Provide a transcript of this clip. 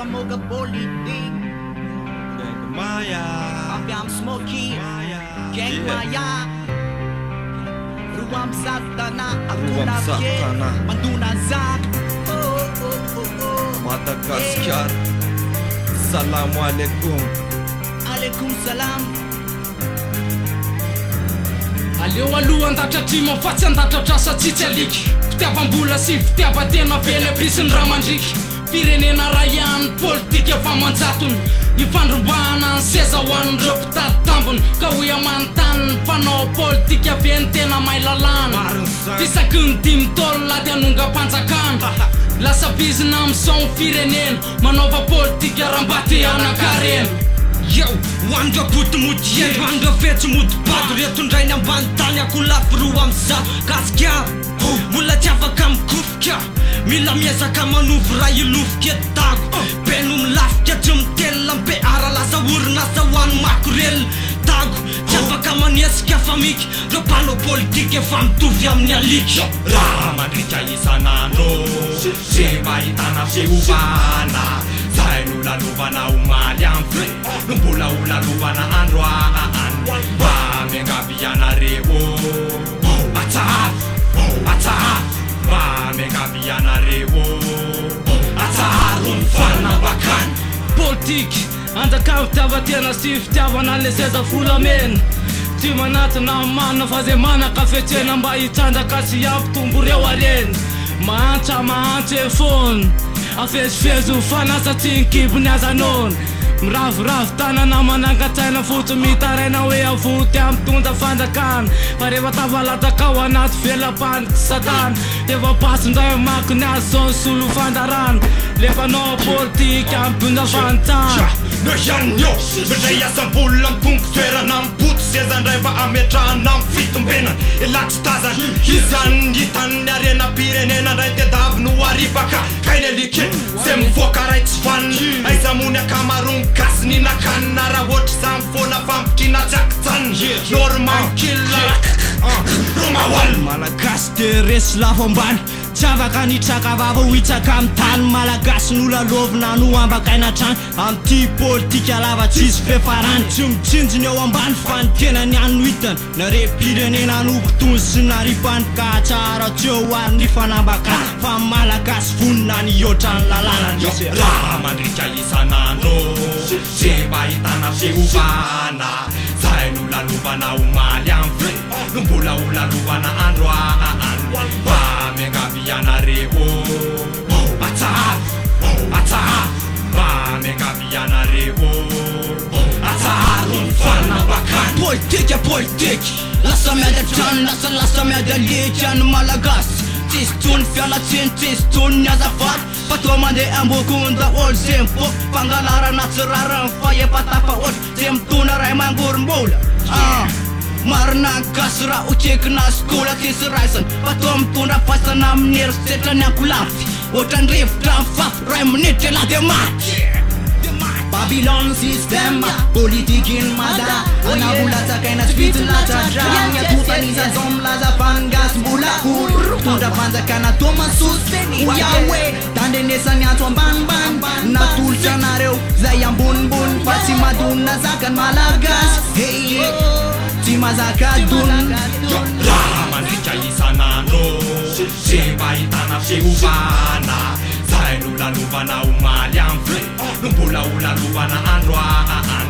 Pamoga politik Gang Maya Papiam Smoky Gang Maya Ruam Satana Akuna Pie Manduna Zak Madagascar Salamu alaikum Alaikum salam Aleo aloha andatratrima fa tsy andatratrasa tsitsy aliky fitiavam-bola sy fitiavan-tena vely abrisin'ny ramandriky firenena ray ihany politika efa manjatony ifandrombahana ny seza ho an'ireo mpitady tambony ka hoe amanontany fanao politika veny tena mahay lalàna fisaky ny dimy taolo lady anonga-panjakana lasa bizina am'izao firenena manaova politika raha-mbaty anakarena Yo, wanga puto muti yen, wanga fetch muti padu Retun raina bantani akulap ruam sa Kaskia, mula tiafa kam kufkia Mila miesa kama nufra yuluf kietagu Penum lafkia jumtelam pe arala sa urna sa wan makurel Tagu, tiafa kama nieskia famik Ropano politik e fam tufiam nialik Rama richa isanano Seba itana seubana Zainula luvana umali amfre Numbula ula luvana androaan Mengabiana rewo Attack Attack Mengabiana rewo Attack Unfana bakan politik andakao fitiavan-tena sy fitiavana le seza volamena tsy manatona manana fa zay manaka fetsena mba hitrandraka sy ampitombo reo areny mahantra e fony afezifezo fanasa tsy nkibony azanony miravoravo tanana manangatsaina fotsy mitaraina hoe avoty amtondra fanjakana fa rehefa tavalataka ao anaty velam-paniky satana efa pasondray makony azy zao ny solo fandarana lefanao politika ampitondra fanitsana Nöjanyo, bedreja sambulla tunk toerana mputo sezandray fa ametrahana mfitombena elakstazan izany hitany arena pirenena ndray tedavy no aripaka kainelike ze mivoaka ray tsy faniny aizamony akamarony gasy ninakanina raha ohatry zany foana fampitrina tsy akitsany normal killa romawal Malagasy de resy lafo ambany tsy afaka nitraka vava ho hitsaka amin'ny tany malagasy nolalovina no ambakaina trany am'ty politika lava tsisy fefarany tsy mitsinjony eo ambany fa ny tenany any no hitany narem-pirenena no mpitony sy naripany ka tsara tsy eo ary ny fanambakana fa malagasy vonina ny otrany lalàna Raha mandritra isanandro Seba hitana fehovana Zainula lovana omaly amfre Numbola ulalovana androaan Mengabiana rewo Attack Attack Mengabiana rewo Attack Unfana bakan Politik politik Lasa miada trano lasa miada litrano malagasy tsisy tsony fialatsiny tsisy tsony ny azafady fa toa mandeha ambokondra olo ze mipoky fangalarana tsy rarany fa epatapa ohatry ze mitona ray mangorombola marina gasy raha otrikina skola tsisy raisany fa toa mitondra fasana amin'ny erisetra ny ankolafy ohatrany rivotra ny fafy ray minitra la de maty Babylon system politikin mada anavola tsakaina tsy vitsy latradrany atotan'iza zao milaza fangasy mbola olo tondra fanjakana tomasosy oyaoe tandrenesany antso ambanimbany natolotra anareo zay ambonimbony fa tsy madonina zakany malagasy tsy mazaka adonina Raha mandritra isanandro Seba hitana fehovana Zainula lovana omaly amfre Numbola ulalovana androaan